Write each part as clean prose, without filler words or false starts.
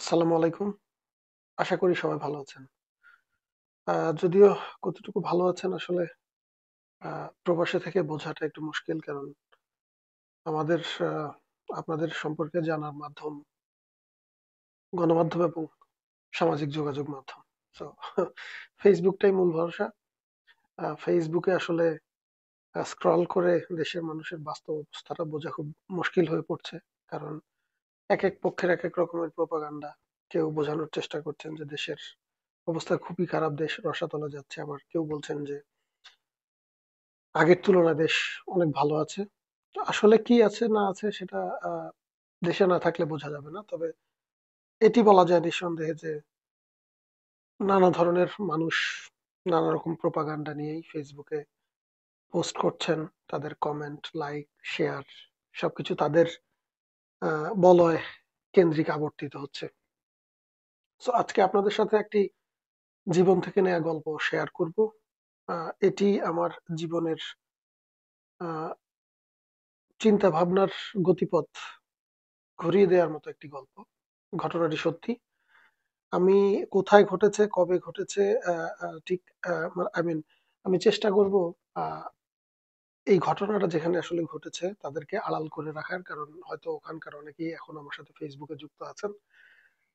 আসসালামু আলাইকুম। আশা করি সবাই ভালো আছেন। যদিও কতটুকু ভালো আছেন আসলে প্রবাসে থেকে বোঝাটা একটু মুশকিল। কারণ আমাদের আপনাদের সম্পর্কে জানার মাধ্যম গণমাধ্যম এবং সামাজিক যোগাযোগ মাধ্যম। সো ফেসবুকটাই মূল ভরসা। ফেসবুকে আসলে স্ক্রল করে দেশের মানুষের বাস্তব অবস্থাটা বোঝা খুব মুশকিল হয়ে পড়ছে। কারণ একেক পক্ষের একেক রকমের প্রোপাগান্ডা। কেউ বোঝানোর চেষ্টা করছেন যে দেশের অবস্থা খুবই খারাপ, দেশ রসাতলে যাচ্ছে। আবার কেউ বলছেন যে আগের তুলনায় দেশ অনেক ভালো আছে। তো আসলে কি আছে না আছে সেটা আহ, দেশে না থাকলে বোঝা যাবে না। তবে এটি বলা যায় নিঃসন্দেহে যে নানা ধরনের মানুষ নানা রকম প্রোপাগান্ডা নিয়েই ফেসবুকে পোস্ট করছেন। তাদের কমেন্ট, লাইক, শেয়ার সবকিছু তাদের বলয় কেন্দ্রিক আবর্তিত হচ্ছে। তো আজকে আপনাদের সাথে একটি জীবন থেকে নেয়া গল্প শেয়ার করব। এটি আমার জীবনের আহ, চিন্তা ভাবনার গতিপথ ঘুরিয়ে দেওয়ার মতো একটি গল্প। ঘটনাটি সত্যি। আমি কোথায় ঘটেছে, কবে ঘটেছে, ঠিক আই মিন আমি চেষ্টা করব আহ, এই ঘটনাটা যেখানে আসলে ঘটেছে তাদেরকে আড়াল করে রাখার। কারণ হয়তো ওখানকার অনেকেই এখন আমার সাথে ফেসবুকে যুক্ত আছেন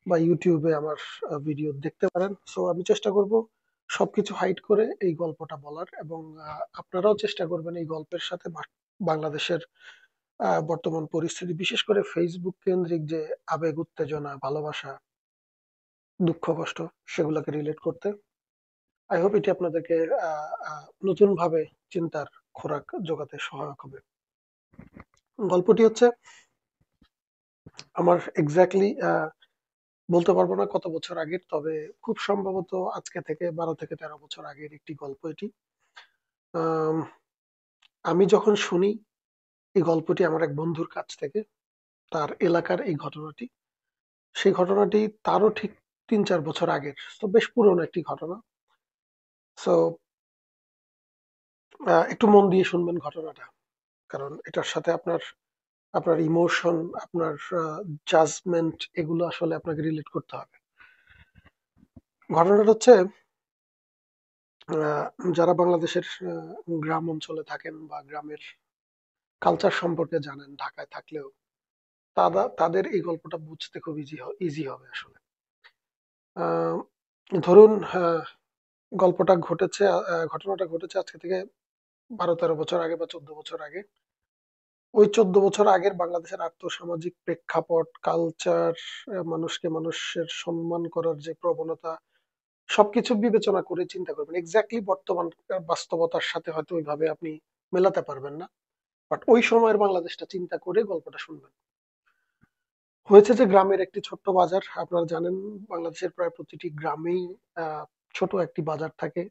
বা ইউটিউবে আমার ভিডিও দেখতে পারেন। সো আমি চেষ্টা করব সবকিছু হাইড করে এই গল্পটা বলার, এবং আপনারাও চেষ্টা করবেন এই গল্পের সাথে বাংলাদেশের বর্তমান পরিস্থিতি, বিশেষ করে ফেসবুক কেন্দ্রিক যে আবেগ, উত্তেজনা, ভালোবাসা, দুঃখ, কষ্ট, সেগুলোকে রিলেট করতে। আই হোপ এটি আপনাদেরকে নতুন ভাবে চিন্তার খোরাক জোগাতে সহায়ক হবে। গল্পটি হচ্ছে আমার এক্স্যাক্টলি বলতে পারবো না কত বছর আগের, তবে খুব সম্ভবত আজকে থেকে 12 থেকে 13 বছর আগের একটি গল্প এটি। আম, আমি যখন শুনি এই গল্পটি আমার এক বন্ধুর কাছ থেকে, তার এলাকার এই ঘটনাটি, সেই ঘটনাটি তারও ঠিক 3-4 বছর আগের, তো বেশ পুরনো একটি ঘটনা। সো একটু মন দিয়ে শুনবেন ঘটনাটা, কারণ এটার সাথে আপনার আপনার ইমোশন, আপনার জাজমেন্ট, এগুলো আসলে আপনাকে রিলেট করতে হবে। ঘটনাটা হচ্ছে যারা বাংলাদেশের গ্রাম অঞ্চলে থাকেন বা গ্রামের কালচার সম্পর্কে জানেন ঢাকায় থাকলেও, তাদের এই গল্পটা বুঝতে খুব ইজি হবে আসলে। আহ, ধরুন ঘটনাটা ঘটেছে আজকে থেকে 12-13 বছর আগে বা 14 বছর আগে। ওই 14 বছর আগের বাংলাদেশের আর্থসামাজিক প্রেক্ষাপট, কালচার, মানুষকে মানুষের সম্মান করার যে প্রবণতা, সবকিছু বিবেচনা করে চিন্তা করবেন। এক্স্যাক্টলি বর্তমান বাস্তবতার সাথে হয়তো ওইভাবে আপনি মেলাতে পারবেন না, বাট ওই সময়ের বাংলাদেশটা চিন্তা করে গল্পটা শুনবেন। হয়েছে যে গ্রামের একটি ছোট্ট বাজার, আপনারা জানেন বাংলাদেশের প্রায় প্রতিটি গ্রামেই ছোট একটি বাজার থাকে।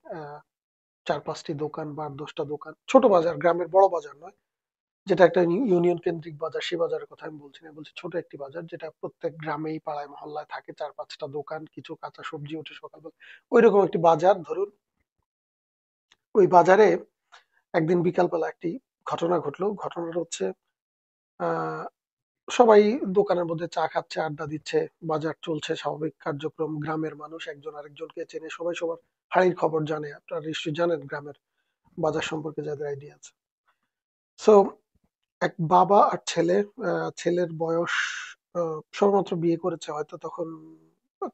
4-5টি দোকান বা 10টা দোকান, ছোট বাজার, গ্রামের বড় বাজার নয়। যেটা একটা ইউনিয়ন কেন্দ্রিক বাজার, সেই বাজারের কথা আমি বলছি না, বলছি ছোট একটি বাজার যেটা প্রত্যেক গ্রামেই, পাড়ায়, মহল্লায় থাকে। 4-5টা দোকান, কিছু কাঁচা সবজি ওঠে সকালবেলা, ওইরকম একটি বাজার ধরুন। ওই বাজারে একদিন বিকালবেলা একটি ঘটনা ঘটলো। ঘটনাটা হচ্ছে আহ সবাই দোকানের মধ্যে চা খাচ্ছে, আড্ডা দিচ্ছে, বাজার চলছে, স্বাভাবিক কার্যক্রম। গ্রামের মানুষ একজন আরেকজনকে চেনে, সবাই সবার হাড়ির খবর জানে। আপনারা নিশ্চয়ই জানেন গ্রামের বাজার সম্পর্কে যাদের আইডিয়া আছে। সো এক বাবা আর ছেলে, ছেলের বয়স সবেমাত্র বিয়ে করেছে, হয়তো তখন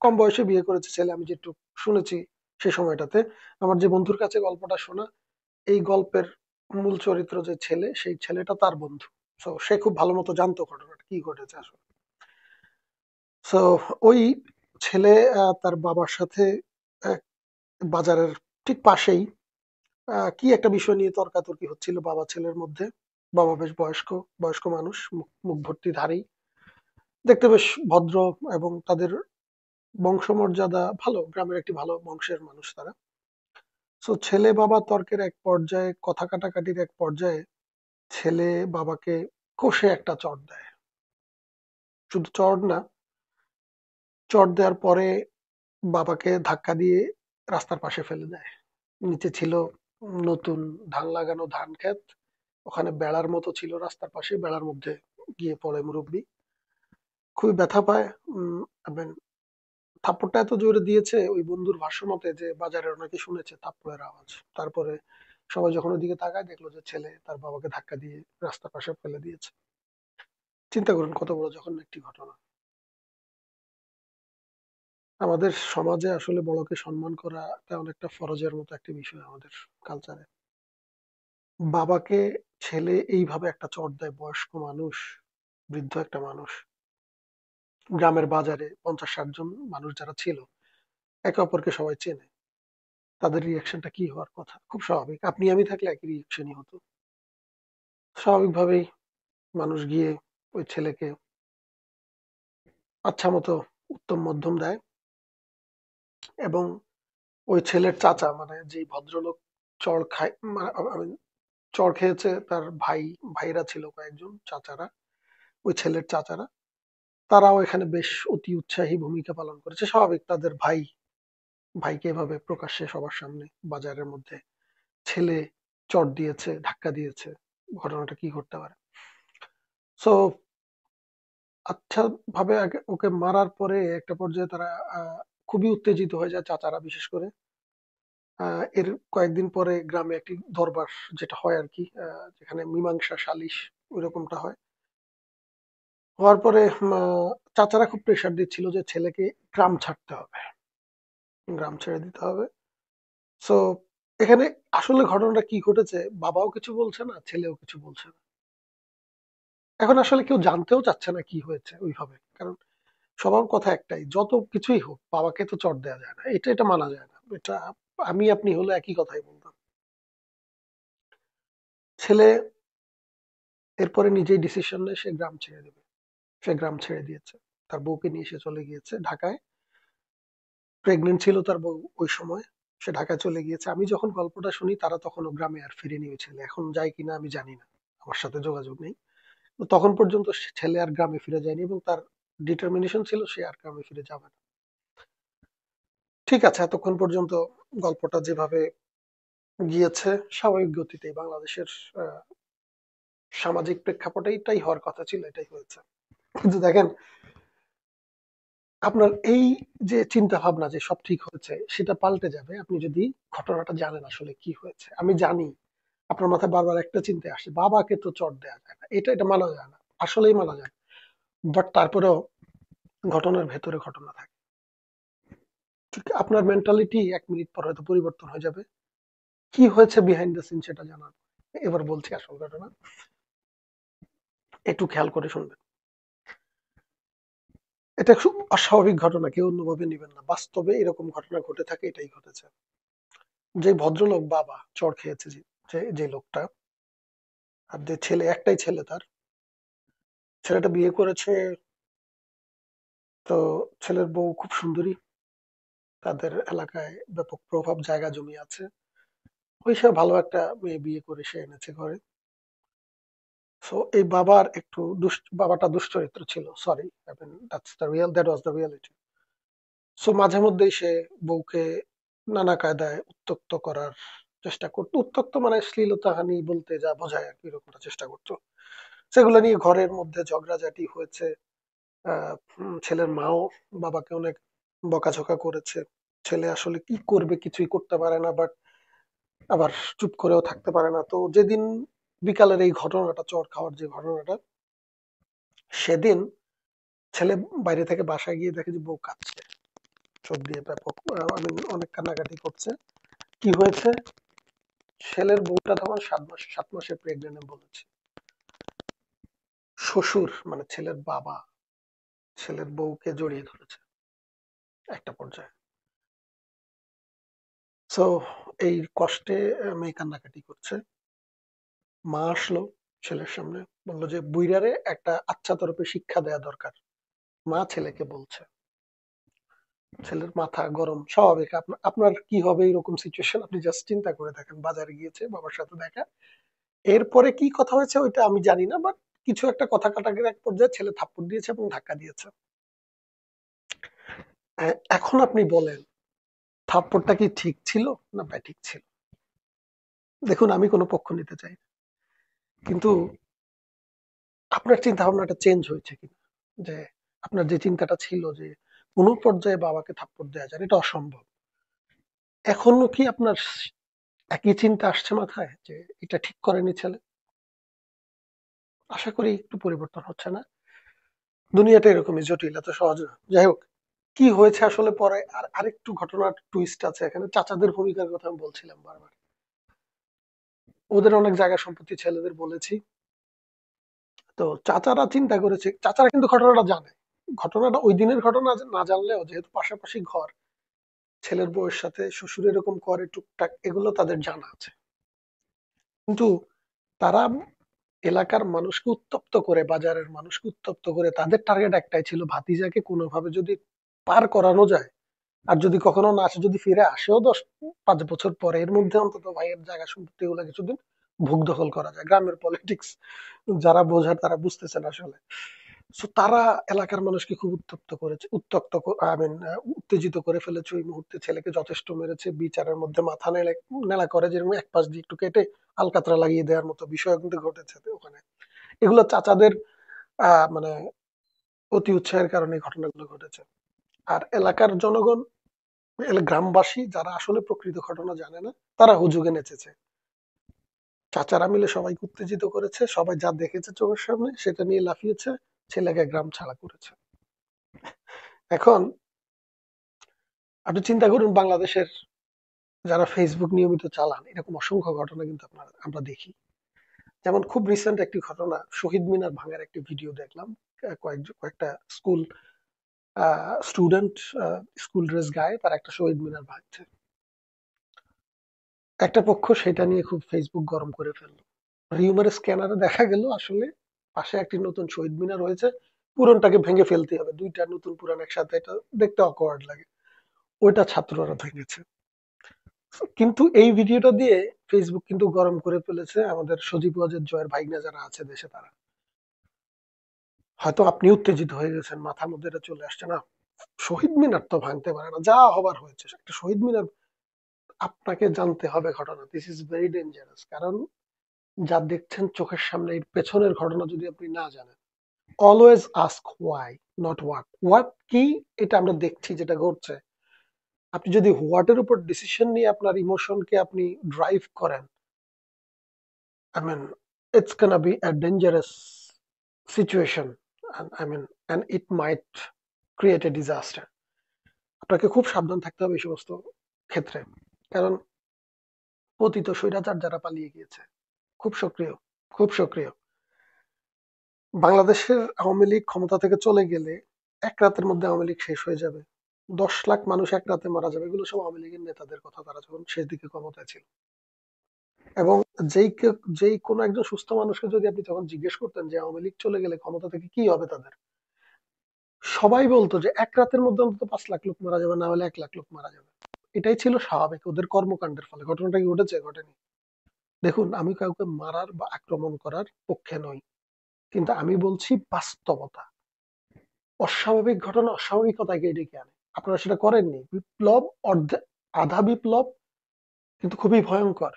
কম বয়সে বিয়ে করেছে ছেলে, আমি যেটুকু শুনেছি সে সময়টাতে। আমার যে বন্ধুর কাছে গল্পটা শোনা, এই গল্পের মূল চরিত্র যে ছেলে, সেই ছেলেটা তার বন্ধু। তো সে খুব ভালো মতো জানতো ঘটনাটা কি ঘটেছে আসলে। তো ওই ছেলে তার বাবার সাথে আহ, বাজারের ঠিক পাশেই কি একটা বিষয় নিয়ে তর্কাতর্কি হচ্ছিল বাবা ছেলের মধ্যে। বাবা বেশ বয়স্ক, বয়স্ক মানুষ, মুখ মুখ ভর্তি ধাড়ি, দেখতে বেশ ভদ্র, এবং তাদের বংশমর্যাদা ভালো, গ্রামের একটি ভালো বংশের মানুষ তারা। তো ছেলে বাবা তর্কের এক পর্যায়ে, কথা কাটাকাটির এক পর্যায়ে, ছেলে বাবাকে কষে একটা চড় দেয়। শুধু চড় না, চড় দেওয়ার পরে বাবাকে ধাক্কা দিয়ে রাস্তার পাশে ফেলে দেয়। নিচে ছিল নতুন ধান লাগানো ধান ক্ষেত, ওখানে বেড়ার মতো ছিল রাস্তার পাশে, বেড়ার মধ্যে গিয়ে পড়ে মুরব্বি, খুবই ব্যথা পায়। থাপ্পড়টা এত জোরে দিয়েছে ওই বন্ধুর ভাষ্য মতে যে বাজারের নাকি শুনেছে থাপ্পড়ের আওয়াজ। তারপরে সবাই যখন ওইদিকে তাকায় দেখলো যে ছেলে তার বাবাকে ধাক্কা দিয়ে রাস্তার পাশে ফেলে দিয়েছে। চিন্তা করুন কত বড় জঘন্য একটি ঘটনা। আমাদের সমাজে আসলে বড়কে সম্মান করাটা অনেকটা ফরজের মতো একটি বিষয় আমাদের কালচারে। বাবাকে ছেলে এইভাবে একটা চড় দেয়, বয়স্ক মানুষ, বৃদ্ধ একটা মানুষ, গ্রামের বাজারে 50-60 জন মানুষ যারা ছিল একে অপরকে সবাই চেনে, তাদের রিয়াকশনটা কি হওয়ার কথা? খুব স্বাভাবিক, আপনি আমি থাকলে একই রিয়াকশনই হতো। স্বাভাবিকভাবেই মানুষ গিয়ে ওই ছেলেকে আচ্ছা মতো উত্তম মধ্যম দেয়, এবং ওই ছেলের চাচা মানে যে ভদ্রলোক চড় খায়, চড় খেয়েছে তার ভাইরা ছিল কয়েকজন চাচারা, ওই ছেলের চাচারা, তারাও এখানে বেশ অতি উৎসাহী ভূমিকা পালন করেছে। স্বাভাবিক, তাদের ভাইকে এভাবে প্রকাশ্যে সবার সামনে বাজারের মধ্যে ছেলে চড় দিয়েছে, ধাক্কা দিয়েছে, ঘটনাটা কি ঘটতে পারে? সো আচ্ছা ভাবে আগে ওকে মারার পরে একটা পর্যায়ে তারা খুবই উত্তেজিত হয়ে যায়, চাচারা বিশেষ করে। এর কয়েকদিন পরে গ্রামে একটি দরবার, যেটা হয় আর কি, যেখানে মীমাংসা সালিশ ওইরকমটা হয়। হওয়ার পরে চাচারা খুব প্রেসার দিচ্ছিল যে ছেলেকে গ্রাম ছাড়তে হবে, গ্রাম ছেড়ে দিতে হবে। সো এখানে আসলে ঘটনাটা কি ঘটেছে, বাবাও কিছু বলছে না, ছেলেও কিছু বলছে না। এখন আসলে কেউ জানতেও চাচ্ছে না কি হয়েছে ওইভাবে, কারণ সবার কথা একটাই, যত কিছুই হোক বাবাকে তো চড় দেওয়া যায় না, এটা মানা যায় না। এটা আমি আপনি হলে একই কথাই বলতাম। ছেলে এরপরে নিজেই ডিসিশন নেয় সে গ্রাম ছেড়ে দেবে। সে গ্রাম ছেড়ে দিয়েছে, তার বউকে নিয়ে সে চলে গিয়েছে ঢাকায়। প্রেগনেন্ট ছিল তার বউ ওই সময়, সে ঢাকায় চলে গিয়েছে। আমি যখন গল্পটা শুনি তারা তখনও গ্রামে আর ফিরেনি, ওই ছেলে এখন যায় কিনা আমি জানি না, আমার সাথে যোগাযোগ নেই। তো তখন পর্যন্ত ছেলে আর গ্রামে ফিরে যায়নি, এবং তার ডিটারমিনেশন ছিল সে আর গ্রামে ফিরে যাবে না। ঠিক আছে, এতক্ষণ পর্যন্ত গল্পটা যেভাবে গিয়েছে স্বাভাবিক গতিতেই বাংলাদেশের আহ, সামাজিক প্রেক্ষাপটে এটাই হওয়ার কথা ছিল, এটাই হয়েছে। কিন্তু দেখেন, আপনার এই যে চিন্তা ভাবনা যে সব ঠিক হয়েছে সেটা পাল্টে যাবে আপনি যদি ঘটনাটা জানেন আসলে কি হয়েছে। আমি জানি আপনার মাথায় বারবার একটা চিন্তা আসে, বাবাকে তো চট দেওয়া যায় না, এটা মানা যায় না, আসলেই মানা যায় না। বাট তারপরেও ঘটনার ভেতরে ঘটনা থাকে। ঠিক আপনার মেন্টালিটি 1 মিনিট পর হয়তো পরিবর্তন হয়ে যাবে কি হয়েছে বিহাইন্ড দ্য সিন সেটা জানার। এবার বলছি আসল ঘটনা, একটু খেয়াল করে শুনবেন। এটা খুব অস্বাভাবিক ঘটনা, কেউ অন্যভাবে নেবেন না, বাস্তবে এরকম ঘটনা ঘটে থাকে, এটাই ঘটেছে। যে ভদ্রলোক বাবা চড় খেয়েছে, যে লোকটা, আর যে ছেলে, একটাই ছেলে তার, ছেলেটা বিয়ে করেছে। তো ছেলের বউ খুব সুন্দরী, তাদের এলাকায় ব্যাপক প্রভাব, জায়গা জমি আছে। ওই সে ভালো একটা মেয়ে বিয়ে করে সে এনেছে ঘরে। সো এই বাবার একটু বাবাটা দুশ্চরিত্র ছিল, sorry, that was the reality. So মাঝে মধ্যেই সে বউকে নানা কায়দায় উত্ত্যক্ত করার চেষ্টা করতো। উত্ত্যক্ত মানে শ্লীলতাহানি বলতে যা বোঝায় আর কি, এরকমটা চেষ্টা করতো। সেগুলো নিয়ে ঘরের মধ্যে ঝগড়াঝাটি হয়েছে। ছেলের মাও বাবাকে অনেক বকাঝকা করেছে। ছেলে আসলে কি করবে, কিছুই করতে পারে না, বাট আবার চুপ করেও থাকতে পারে না। তো যেদিন বিকালের এই ঘটনাটা, চড় খাওয়ার যে ঘটনাটা, সেদিন ছেলে বাইরে থেকে বাসায় গিয়ে দেখে যে বউ কাঁদছে, চোখ দিয়ে ব্যাপক অনেক কান্নাকাটি করছে। কি হয়েছে, ছেলের বউটা তখন 7 মাসের প্রেগনেন্ট বলেছে। শ্বশুর মানে ছেলের বাবা ছেলের বউকে জড়িয়ে ধরেছে একটা পর্যায়ে। সো এই কষ্টে মেয়ে কান্নাকাটি করছে। মা আসলো ছেলের সামনে, বললো যে বুইড়ারে একটা আচ্ছা তরফে শিক্ষা দেয়া দরকার। মা ছেলেকে বলছে। ছেলের মাথা গরম, স্বাভাবিক। আপনার কি হবে এরকম সিচুয়েশন, আপনি জাস্ট চিন্তা করে দেখেন, বাজারে গিয়েছে বাবার সাথে দেখা, এরপরে কি কথা হয়েছে ওইটা আমি জানি না, বাট কিছু একটা কথা কাটাকাটির এক পর্যায়ে ছেলে থাপ্পড় দিয়েছে এবং ধাক্কা দিয়েছে। এখন আপনি বলেন, থাপ্পড়টা কি ঠিক ছিল না ব্যাঠিক ছিল? দেখুন, আমি কোনো পক্ষ নিতে চাই না, কিন্তু আপনার চিন্তা ভাবনাটা চেঞ্জ হয়েছে কিনা, যে আপনার যে চিন্তাটা ছিল যে কোনো পর্যায়ে বাবাকে থাপ্পড় দেওয়া যায় না, এটা অসম্ভব। এখনো কি আপনার একই চিন্তা আসছে মাথায় যে এটা ঠিক করেনি ছেলে? আশা করি একটু পরিবর্তন হচ্ছে না। দুনিয়াটা এরকমই জটিল, এত সহজ না। যাই হোক, কি হয়েছে আসলে পরে আর আরেকটু ঘটনার টুইস্ট আছে এখানে। চাচাদের ভূমিকার কথা আমি বলছিলাম বারবার। ওদের অনেক জায়গা সম্পত্তি ছেলেদের বলেছি। তো চাচারা চিন্তা করেছে, চাচারা কিন্তু ঘটনাটা জানে। ঘটনাটা ওই দিনের ঘটনা না জানলেও যেহেতু পাশাপাশি ঘর, ছেলের বউয়ের সাথে শ্বশুর এরকম করে টুকটাক, এগুলো তাদের জানা আছে। কিন্তু তারা এলাকার মানুষকে উত্তপ্ত করে, বাজারের মানুষকে উত্তপ্ত করে, তাদের টার্গেট একটাই ছিল, ভাতিজাকে কোনোভাবে যদি পার করানো যায়, আর যদি কখনো না আসে, যদি ফিরে আসেও 5 বছর পরে, এর মধ্যে অন্তত ভাইয়ের জায়গা সম্পত্তি গুলো কিছুদিন ভোগ দখল করা যায়। গ্রামের পলিটিক্স যারা বোঝার তারা বুঝতেছেন আসলে। সো তারা এলাকার মানুষকে খুব উত্তপ্ত করেছে, আই মিন উত্তেজিত করে ফেলেছে। ওই মুহূর্তে ছেলেকে যথেষ্ট মেরেছে, বিচারের মধ্যে মাথা নেড়ে নেড়া করে, যেরকম এক পাশ দিয়ে একটু কেটে আলকাতরা লাগিয়ে দেওয়ার মতো বিষয় কিন্তু ঘটেছে ওখানে। এগুলো চাচাদের মানে অতি উৎসাহের কারণে এই ঘটনাগুলো ঘটেছে। আর এলাকার জনগণ, গ্রামবাসী যারা আসলে প্রকৃত ঘটনা জানে না, তারা হুজুগে নেচেছে। চাচারা মিলে সবাইকে উত্তেজিত করেছে, সবাই যা দেখেছে চোখের সামনে সেটা নিয়ে লাফিয়েছে, ছেলেকে গ্রাম ছাড়া করেছে। এখন আপনি চিন্তা করুন, বাংলাদেশের যারা ফেসবুক নিয়মিত চালান, এরকম অসংখ্য ঘটনা কিন্তু আমরা দেখি। যেমন খুব রিসেন্ট একটি ঘটনা, শহীদ মিনার ভাঙার একটি ভিডিও দেখলাম। কয়েকটা স্টুডেন্ট স্কুল ড্রেস গায়ে তারা একটা শহীদ মিনার ভাঙছে। একটা পক্ষ সেটা নিয়ে খুব ফেসবুক গরম করে ফেললো। রিউমার স্ক্যানারে দেখা গেল আসলে পাশে একটি নতুন শহীদ মিনার হয়েছে, পুরনটাকে ভেঙে ফেলতে হবে, দুইটা নতুন পুরান একসাথে, এটা দেখতে অকওয়ার্ড লাগে। ওইটা ছাত্ররা ভেঙেছে। কিন্তু এই ভিডিওটা দিয়ে ফেসবুক কিন্তু গরম করে ফেলেছে আমাদের সজীব ওয়াজেদ জয়ের ভাইগনা যারা আছে দেশে তারা। হয়তো আপনি উত্তেজিত হয়ে গেছেন, মাথার মধ্যে এটা চলে আসছে না, শহীদ মিনার তো ভাঙতে পারে না, যা হবার হয়েছে একটা শহীদ মিনার। আপনাকে জানতে হবে ঘটনা, দিস ইজ ভেরি ডেঞ্জারাস। কারণ যা দেখছেন চোখের সামনে, এর পেছনের ঘটনা যদি আপনি না জানেন, always ask why, not what. What কি, এটা আমরা দেখছি যেটা ঘটছে। আপনি যদি হোয়াট এর উপর ডিসিশন নিয়ে আপনার ইমোশনকে আপনি ড্রাইভ করেন, I mean, it's gonna be a dangerous situation, and and it might create a disaster. আপনাকে খুব সাবধান থাকতে হবে এই সমস্ত ক্ষেত্রে। কারণ পতিত স্বৈরাচার যারা পালিয়ে গিয়েছে, খুব সক্রিয়, খুব সক্রিয়। বাংলাদেশের আওয়ামী লীগ ক্ষমতা থেকে চলে গেলে এক রাতের মধ্যে আওয়ামী লীগ শেষ হয়ে যাবে। 10 লাখ মানুষ এক রাতে মারা যাবে। এগুলো সব আওয়ামী লীগের নেতাদের কথা, তারা যখন শেষ দিকে ক্ষমতায় ছিল। এবং যেই কোনো একজন সুস্থ মানুষকে যদি আপনি তখন জিজ্ঞেস করতেন যে আওয়ামী লীগ চলে গেলে ক্ষমতা থেকে কি হবে তাদের, সবাই বলতো যে এক রাতের মধ্যে অন্তত 5 লাখ লোক মারা যাবে, না হলে 1 লাখ লোক মারা যাবে। এটাই ছিল স্বাভাবিক ওদের কর্মকাণ্ডের ফলে। ঘটনাটা কি ঘটেছে? ঘটেনি। দেখুন, আমি কাউকে মারার বা আক্রমণ করার পক্ষে নই, কিন্তু আমি বলছি বাস্তবতা। অস্বাভাবিক ঘটনা অস্বাভাবিকতাকে ডেকে আনে। আপনারা সেটা করেননি। বিপ্লব আধা বিপ্লব কিন্তু খুবই ভয়ঙ্কর,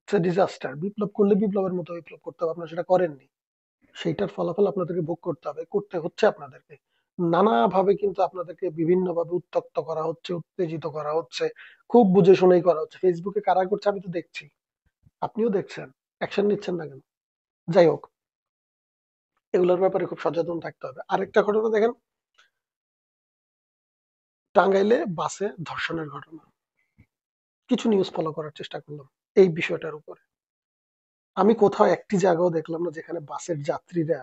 ডিজাস্টার। বিপ্লব করলে বিপ্লবের মতো বিপ্লব করতে হবে, আপনারা সেটা করেননি। সেইটার ফলাফল আপনাদেরকে ভোগ করতে হবে, করতে হচ্ছে আপনাদেরকে। নানাভাবে কিন্তু আপনাদেরকে বিভিন্নভাবে উত্তক্ত করা হচ্ছে, উত্তেজিত করা হচ্ছে, খুব বুঝে শুনেই করা হচ্ছে। ফেসবুকে কারা করছে আমি তো দেখছি, আপনিও দেখছেন, অ্যাকশন নিচ্ছেন না কেন? যাই হোক, এগুলোর ব্যাপারে খুব সচেতন থাকতে হবে। আরেকটা ঘটনা দেখেন, টাঙ্গাইলে বাসে ধর্ষণের ঘটনা। কিছু নিউজ ফলো করার চেষ্টা করলাম এই বিষয়টার উপরে। আমি কোথাও একটি জায়গাও দেখলাম না যেখানে বাসের যাত্রীরা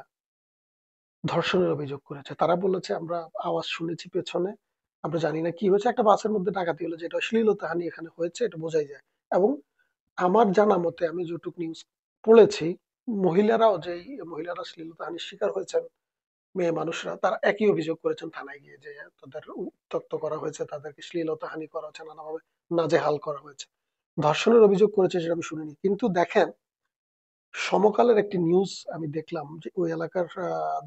ধর্ষণের অভিযোগ করেছে। তারা বলেছে আমরা আওয়াজ শুনেছি পেছনে, আমরা জানি না কি হয়েছে, একটা বাসের মধ্যে ডাকাতি হলো, যেটা শ্লীলতাহানি এখানে হয়েছে এটা বোঝাই যায়। এবং আমার জানা মতে, আমি যেটুক নিউজ পড়েছি, মহিলারা শ্লীলতাহানির শিকার হয়েছেন, মেয়ে মানুষরা, তারা একই অভিযোগ করেছেন থানায় গিয়ে, যে তাদের উত্ত্যক্ত করা হয়েছে, তাদেরকে শ্লীলতাহানি করা হয়েছে, নানাভাবে নাজেহাল করা হয়েছে। ধর্ষণের অভিযোগ করেছে সেটা আমি শুনিনি। কিন্তু দেখেন, সমকালের একটি নিউজ আমি দেখলাম যে ওই এলাকার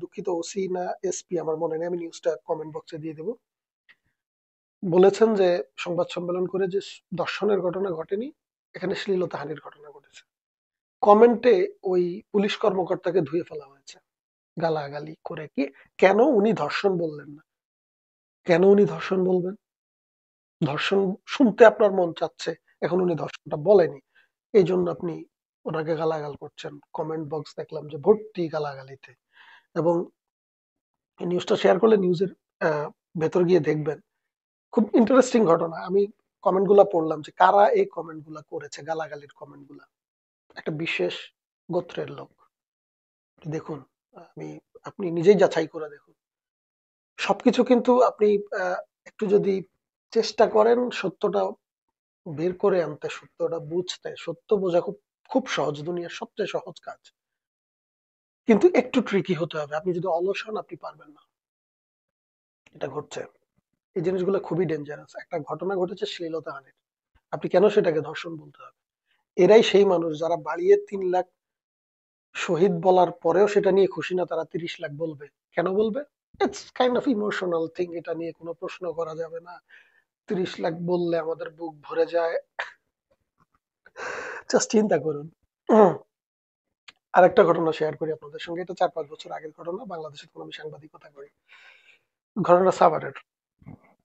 দুঃখিত ওসি না এসপি আমার মনে নেই, আমি নিউজটা কমেন্ট বক্সে দিয়ে দেবো, বলেছেন যে সংবাদ সম্মেলন করে যে ধর্ষণের ঘটনা ঘটেনি, এখানে শ্লীলতাহানির ঘটনা ঘটেছে। কমেন্টে ওই পুলিশ কর্মকর্তাকে ধুয়ে ফেলা হয়েছে গালাগালি করে। কি, কেন উনি ধর্ষণ বললেন না? কেন উনি ধর্ষণ বলবেন? ধর্ষণ শুনতে আপনার মন চাচ্ছে, এখন উনি ধর্ষণটা বলেনি, এই জন্য আপনি ওনাকে গালাগাল করছেন। কমেন্ট বক্স দেখলাম যে ভর্তি গালাগালিতে। এবং এই নিউজটা শেয়ার করলে নিউজের ভেতর গিয়ে দেখবেন, খুব ইন্টারেস্টিং ঘটনা। আমি কমেন্ট গুলা পড়লাম যে কারা এই কমেন্ট গুলা করেছে, গালাগালির কমেন্ট গুলা। একটা বিশেষ গোত্রের লোক। দেখুন, আমি আপনি নিজেই যাচাই করে দেখুন। সবকিছু কিন্তু আপনি আহ, একটু যদি চেষ্টা করেন সত্যটা বের করে আনতে, সত্যটা বুঝতে, সত্য বোঝা খুব খুব সহজ, দুনিয়ার সবচেয়ে সহজ কাজ। কিন্তু একটু ট্রিকি হতে হবে। আপনি যদি অলস হন আপনি পারবেন না। এটা ঘটছে, এই জিনিসগুলো খুবই ডেঞ্জারাস। একটা ঘটনা ঘটেছে শ্লীলতাহানির, আপনি কেন সেটাকে ধর্ষণ বলতে হবে? এরাই সেই মানুষ যারা বাড়িয়ে 3 লাখ শহীদ বলার পরেও সেটা নিয়ে খুশি না, তারা 30 লাখ বলবে। কেন বলবে? It's kind of emotional thing, এটা নিয়ে কোনো প্রশ্ন করা যাবে না। 30 লাখ বললে আমাদের বুক ভরে যায়। জাস্ট চিন্তা করুন। উম, আরেকটা ঘটনা শেয়ার করি আপনাদের সঙ্গে। এটা 4-5 বছর আগের ঘটনা, বাংলাদেশের কোনো আমি সাংবাদিকতা করি। ঘটনা সাভারের।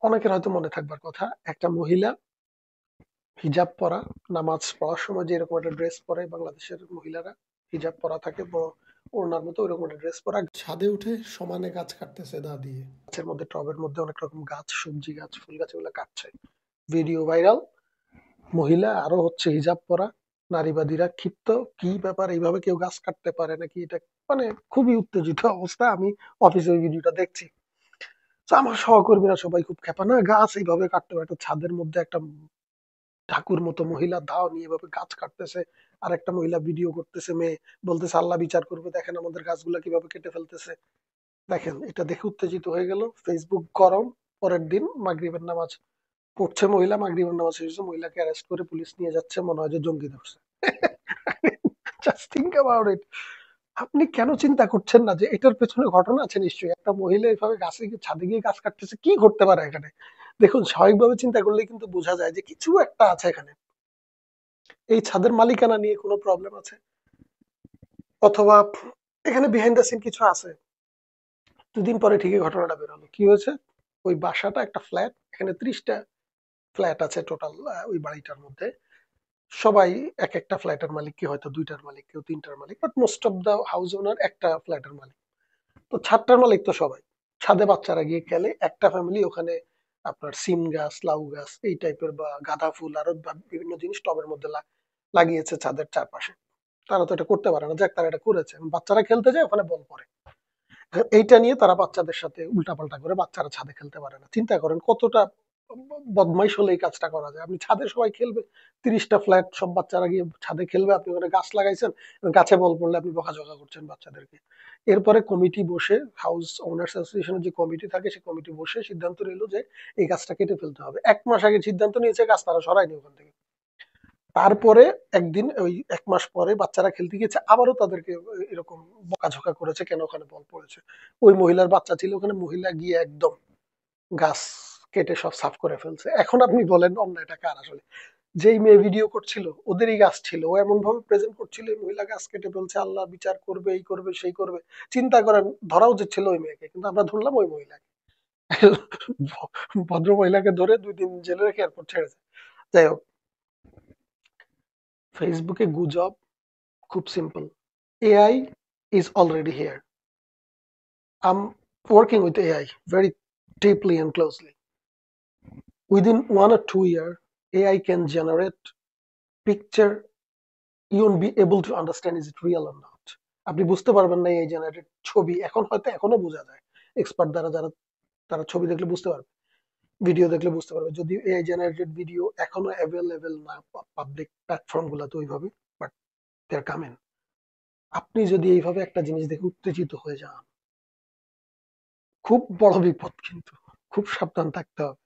অনেকের হয়তো মনে থাকবার কথা, একটা মহিলা হিজাব পরা, নামাজ পড়ার সময় যে এরকম একটা ড্রেস পরে বাংলাদেশের মহিলারা, হিজাব পরা থাকে, বড় ওড়নার মতো ওইরকম একটা ড্রেস পরা, ছাদে উঠে সমানে গাছ কাটতেছে দা দিয়ে। গাছের মধ্যে, টবের মধ্যে অনেক রকম গাছ, সবজি গাছ, ফুল গাছ, এগুলো কাটছে। Video viral. মহিলা আরো হচ্ছে হিজাব পরা। নারীবাদীরা ক্ষিপ্ত, কি ব্যাপার, এইভাবে কেউ গাছ কাটতে পারে নাকি? এটা মানে খুবই উত্তেজিত অবস্থা। আমি অফিসে ওই ভিডিওটা দেখছি। তো আমার সহকর্মীরা সবাই খুব খেপা, না গাছ এইভাবে কাটতে পারে? একটা ছাদের মধ্যে একটা ঠাকুর মতো মহিলা দাও নিয়ে এভাবে গাছ কাটতেছে, আর একটা মহিলা ভিডিও করতেছে, মেয়ে বলতেছে আল্লাহ বিচার করবে, দেখেন আমাদের গাছগুলা কিভাবে কেটে ফেলতেছে। দেখেন, এটা দেখে উত্তেজিত হয়ে গেল, ফেসবুক গরম। পরের দিন মাগরিবের নামাজ পড়ছে মহিলা, মাগরিবের নামাজ শেষ হয়েছে, মহিলাকে অ্যারেস্ট করে পুলিশ নিয়ে যাচ্ছে, মনে হয় যে জঙ্গি ধরছে। Just think about it. আপনি কেন চিন্তা করছেন না যে এটার পেছনে ঘটনা আছে? নিশ্চয়ই একটা মহিলা এভাবে গাছে গিয়ে, ছাদে গিয়ে গাছ কাটতেছে, কি করতে পারে এখানে? দেখুন, স্বাভাবিকভাবে চিন্তা করলে কিন্তু বোঝা যায় যে কিছু একটা আছে এখানে। এই ছাদের মালিকানা নিয়ে কোনো প্রবলেম আছে, অথবা এখানে বিহাইন্ড দ্য সিন কিছু আছে। 2 দিন পরে ঠিকই ঘটনাটা বেরোলো। কি হয়েছে? ওই বাসাটা একটা ফ্ল্যাট, এখানে 30টা ফ্ল্যাট আছে টোটাল ওই বাড়িটার মধ্যে। সবাই এক একটা ফ্ল্যাটের মালিক, কেউ হয়তো 2টার মালিক, কেউ 3টার মালিক, but most of the house owner একটা ফ্ল্যাটের মালিক। তো ছাদটার মালিক তো সবাই। ছাদে বাচ্চারা গিয়ে খেলে, একটা ফ্যামিলি ওখানে আপনার সিম গাছ, লাউ গাছ এই টাইপের, বা গাঁদা ফুল, আরো বিভিন্ন জিনিস টবের মধ্যে লাগিয়েছে ছাদের চারপাশে। তারা তো এটা করতে পারে না, যাক তারা এটা করেছে। বাচ্চারা খেলতে যায়, ওখানে বল পড়ে। এইটা নিয়ে তারা বাচ্চাদের সাথে উল্টাপাল্টা করে, বাচ্চারা ছাদে খেলতে পারে না। চিন্তা করেন কতটা বদমাইশ হলে এই কাজটা করা যায়। আপনি ছাদে সবাই খেলবে, 30টা ফ্ল্যাট, সব বাচ্চারা গিয়ে ছাদে খেলবে, আপনি ওখানে গাছ লাগাইছেন, গাছে বল পড়লে আপনি বকাঝকা করছেন বাচ্চাদেরকে। এরপরে কমিটি বসে, হাউস ওনার্স অ্যাসোসিয়েশনের যে কমিটি থাকে, সেই কমিটি বসে সিদ্ধান্ত নিল যে এই গাছটা কেটে ফেলতে হবে। 1 মাস আগে সিদ্ধান্ত নিয়েছে, গাছ তারা সরায়নি ওখান থেকে। তারপরে একদিন, ওই 1 মাস পরে বাচ্চারা খেলতে গিয়েছে, আবারও তাদেরকে এরকম বকাঝকা করেছে, কেন ওখানে বল পড়েছে। ওই মহিলার বাচ্চা ছিল ওখানে, মহিলা গিয়ে একদম গাছ কেটে সব সাফ করে ফেলছে। এখন আপনি বলেন অন্যায়টা কার আসলে? যেই মেয়ে ভিডিও করছিল ওদেরই গাছ ছিল, ও এমন ভাবে প্রেজেন্ট করছিল, এই মহিলা গাছ কেটে ফেলছে, আল্লাহ বিচার করবে, এই করবে সেই করবে। চিন্তা করেন, ধরা উচিত ছিল ওই মেয়েকে, কিন্তু আমরা ধরলাম ওই মহিলাকে। ভদ্র মহিলাকে ধরে 2 দিন জেলে রেখে এরপর ছেড়েছে। যাই হোক, ফেসবুকে গুজব খুব simple. AI is already here. I'm working with AI very deeply and closely. Within 1 or 2 years, AI can generate picture. You won't be able to understand is it real or not. আপনি বুঝতে পারবেন না এই generated ছবি, এখন হয়তো এখনো বোঝা যায় এক্সপার্ট দ্বারা, যারা তারা ছবি দেখলে বুঝতে পারবে, ভিডিও দেখলে বুঝতে পারবে। যদি এআই জেনারেটেড ভিডিও এখনো অ্যাভেলেবেল না পাবলিক প্ল্যাটফর্ম গুলাতে ওইভাবে, বাট দে আর কামিং। আপনি যদি এইভাবে একটা জিনিস দেখে উত্তেজিত হয়ে যান, খুব বড় বিপদ কিন্তু। খুব সাবধান থাকতে হবে।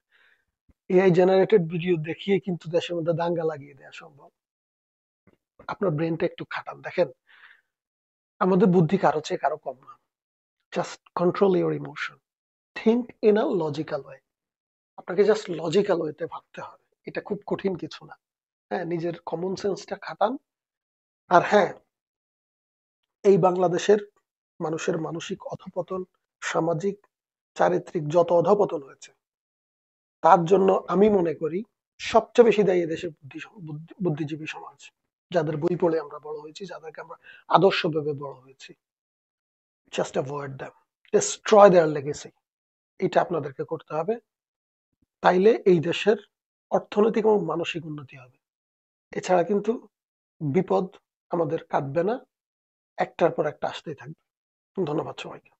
এআই জেনারেটেড ভিডিও দেখিয়ে কিন্তু দেশের মধ্যে দাঙ্গা লাগিয়ে দেওয়া সম্ভব। আপনার ব্রেনটা একটু খাটান, দেখেন আমাদের বুদ্ধি কারো চেয়ে কারো কম না। Just control your emotion, think in a logical way. আপনাকে জাস্ট লজিক্যাল ওয়েতে ভাবতে হবে, এটা খুব কঠিন কিছু না। হ্যাঁ, নিজের কমন সেন্সটা খাটান। আর হ্যাঁ, এই বাংলাদেশের মানুষের মানসিক অধপতন, সামাজিক চারিত্রিক যত অধপতন হয়েছে, তার জন্য আমি মনে করি সবচেয়ে বেশি দায়ী এদেশের বুদ্ধিজীবী সমাজ, যাদের বই পড়ে আমরা বড় হয়েছি, যাদেরকে আমরা আদর্শ ভেবে বড় হয়েছি। জাস্ট অ্যাভয়েড দ্যাম, ডিস্ট্রয় দেয়ার লেগেসি। এটা আপনাদেরকে করতে হবে। তাইলে এই দেশের অর্থনৈতিক এবং মানসিক উন্নতি হবে। এছাড়া কিন্তু বিপদ আমাদের কাটবে না, একটার পর একটা আসতেই থাকবে। ধন্যবাদ সবাইকে।